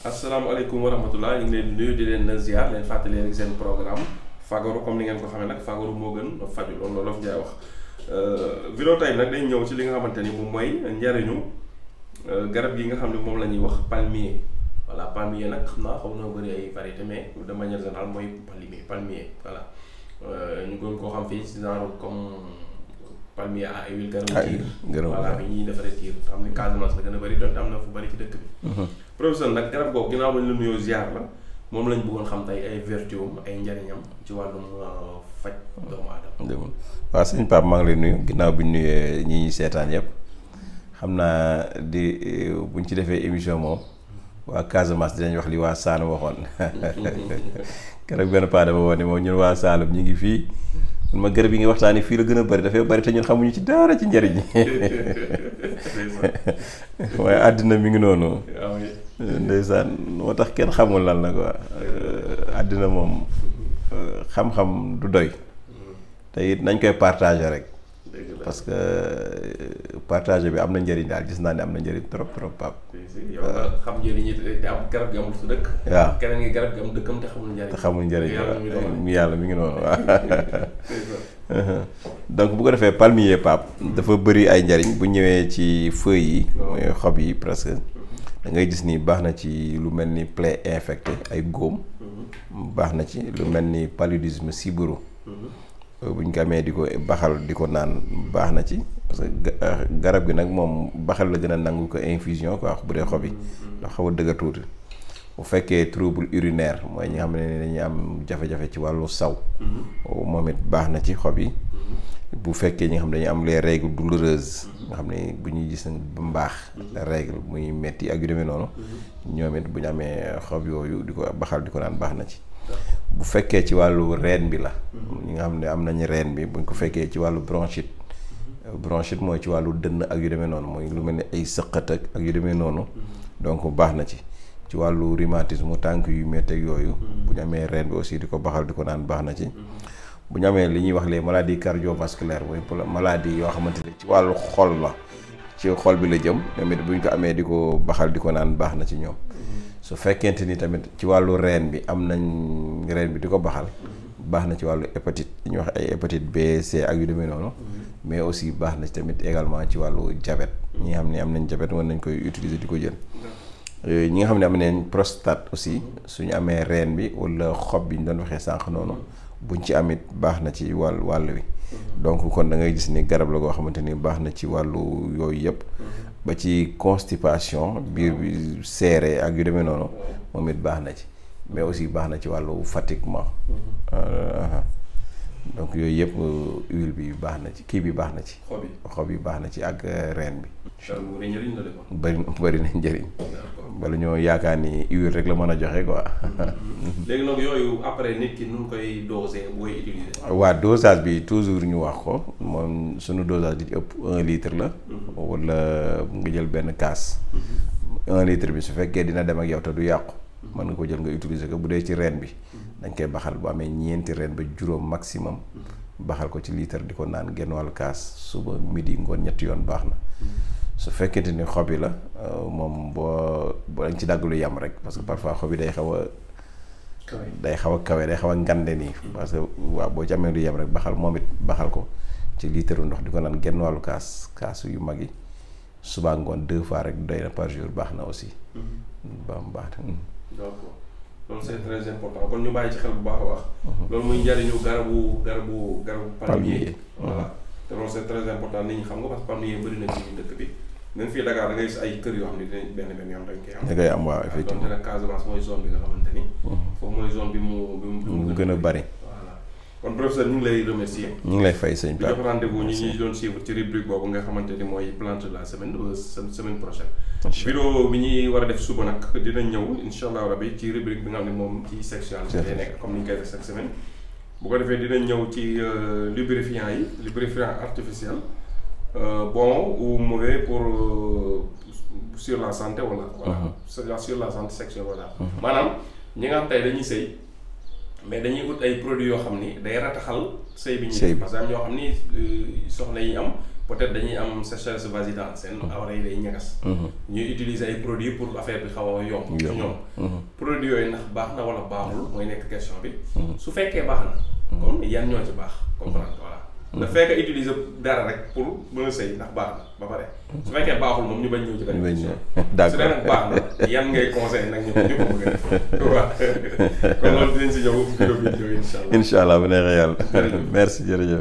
asalaamaaleykum wa rahmatulah ñu ngi leen di nuyu di leen ziar leen fàttali leen seen programme fagaru comme ni ngeen ko xamee nag fagaru moo gën faju loolu la Wolof Njaay wax. vidéo tey nag dañ ñëw ci li nga xamante ni moom mooy njariñu garab yi nga xam ne moom la ñuy wax palmier. voilà palmier nag xam naa xaw na bëri ay variété mais de manière générale mooy palmier voilà ñu gën koo xam fii ci genre comme palmier à huile garabu tiir. voilà bi ñuy defaree tiir xam ni Casamance la gën a bëri donte am na fu bëri ci dëkk bi. professeur nag garab boobu ginnaaw bañ la nuyoo ziar la moom lañ bëggoon xam tey ay vertu ay njariñam ci wàllum faj doomu aadama. waaw sëñ Pape maa ngi lay nuyu ginnaaw bi ñu nuyee ñi seetaan yëpp xam naa buñ ci defee émission moom waa Casamance dinañ wax li waa Saalum waxoon keroog benn paa dama woon ne moom ñun waa Saalum ñu ngi fii ma garab yi nga waxtaanee fii la gën a bëri dafay bëri te ñun xamuñu ci dara ci njariñ waaye àddina mi ngi noonu. ndeysaan moo tax kenn xamul lan la quoi àddina moom xam-xam du doy te it nañ koy partager rek parce que partager bi am na njëriñ daal gis naa ne am na njëriñ trop trop Pape. yow nga xam njëriñ it te am garab gi amul su dëkk. waaw keneen ngi garab gi am dëkkam te xamul njëriñ. te xamul njëriñ yàlla mi ngi noonu waaw. donc bu ko defee palmier Pape dafa bëri ay njëriñ bu ñëwee ci feuilles yi. mooy xob yi presque. da ngay gis ni baax na ci lu mel ni plaie infecté ay góom. baax na ci lu mel ni paludisme sibiru. bu ñu ko amee di ko baxal di ko naan baax na ci parce que garab gi nag moom baxal la gën a nangu ko infusion quoi bu dee xob yi. ndax xaw a dëgg tuuti. bu fekkee trouble urinaire mooy ñi nga xam ne dañuy am jafe-jafe ci wàllu saw. moom it baax na ci xob yi. bu fekkee ñi nga xam dañuy am les règles douloureuses nga xam ne bu ñuy gis ba mbaax règle muy metti ak yu demee noonu ñoom it bu ñu amee xob yooyu di ko baxal di ko naan baax na ci bu fekkee ci wàllu reen bi la ñi nga xam ne am nañu reen bi buñ ko fekkee ci wàllu bronchite mooy ci wàllu dënn ak yu demee noonu mooy lu mel ni ay sëqat ak yu demee noonu donc baax na ci wàllu rhumatisme tànk yu métti ak yooyu bu ñu amee reen bi aussi di ko baxal di ko naan baax na ci bu ñu amee li ñuy wax les maladies cardiovasculaires mooy maladie yoo xamante ne ci wàllu xol la ci xol bi la jëm ñoom it bu ñu ko amee di ko baxal di ko naan baax na ci ñoom su fekkente ni tamit ci wàllu reen bi am nañ reen bi di ko baxal baax na ci wàllu hépatite li ñuy wax ay hépatite B C ak yu demee noonu mais aussi baax na ci tamit également ci wàllu diabète ñi nga xam ne am nañ diabète mën nañ koy utiliser di ko jël ñi nga xam ne am nañ prostate aussi suñu amee reen bi wala xob bi ñu doon waxee sànq noonu buñ ci amit baax na ci wàll wi donc kon da ngay gis ni garab la goo xamante ni baax na ci wàllu yooyu yëpp ba ci constipation biir bi seere ak yu demee noonu moom it baax na ci mais aussi baax na ci wàllu fatiguement donc yooyu yëpp huile bi baax na ci kii bi baax na ci xob yi baax na ci ak reen bi bëri na njëriñ bala ñoo yaakaar ni huile rek la mën a joxe quoi. léegi nag yooyu après nit ki nu mu koy doser booy utiliser. waa dosage bi toujours ñu wax ko moom suñu dosage di ëpp 1 litre la. wala nga jël benn kaas. 1 litre bi su fekkee dina dem ak yow te du yàqu. mën nga ko jël nga utiliser ko bu dee ci reen bi. dañ koy baxal bu amee ñeenti reen ba juróom maximum. baxal ko ci litre di ko naan genn wàllu kaas suba midi ngoon ñetti yoon baax na. su fekkente ni xob yi la moom boo dañ ci dagg lu yam rek parce que parfois xob yi day xaw a kawe day xaw a ngande nii parce que waaw boo ci amee lu yam rek baxal moom it baxal ko ci litre ndox di ko naan genn wàllu kaas yu mag yi suba ngoon 2 fois rek doy na par jour baax na aussi. ba mu baax na. donc loolu c'est très important kon ñu bàyyi ci xel bu baax a baax. loolu muy njariñu garabu palmier. voilà te loolu c'est très important nit ñi xam nga parce que palmier bëri na ci dëkk bi. même fii Dakar da ngay gis ay kër yoo xam ne dinañ benn yoon dañ koy am. da ngay am waaw effectivement donc nag Casamance mooy zone bi nga xamante ni. foofu mooy zone bi mu gën a bari. voilà kon professeur ñu ngi lay remercier. ñu ngi lay fay sëñ Pape. di jox rendez-vous ñi doon suivre ci rubrique boobu nga xamante ni mooy plante de la semaine semaine prochaine. vidéo bi ñuy war a def suba nag dinañ ñëw incha allah rabi ci rubrique bi nga xam ne moom ci sexualité lay nekk comme ni ñu koy def chaque semaine. bu ko defee dinañ ñëw ci lubrifiant artificiel. Bon ou mauvais pour sur la santé wala. voilà sur la santé sexuelle voilà. maanaam ñi nga xam tey dañuy sëy mais dañuy ut ay produits yoo xam ni day rataxal sëy bi Sëy ñuy bi. parce que am ñoo xam ni soxna yi am peut-être dañuy am sécheresse vaginale seen awra yi day ñagas. ñuy utiliser ay produits pour affaire bi xaw a yomb. ci ñoom produits yooyu ndax baax na wala baaxul mooy nekk question bi. su fekkee baax na. comme yan ñoo ci baax comprendre voilà. da fekk utiliser dara rek pour mën a sëy ndax baax na ba pare. su fekkee baaxul moom ñu bañ ñëw ci benn question. d'accord su dee nag baax na yan ngay conseil nag ñu ko ñëpp bëgg a def. waaw kon loolu dinañ si ñëw vidéo incha allah. incha allah bu neexee yàlla. merci jërëjëf.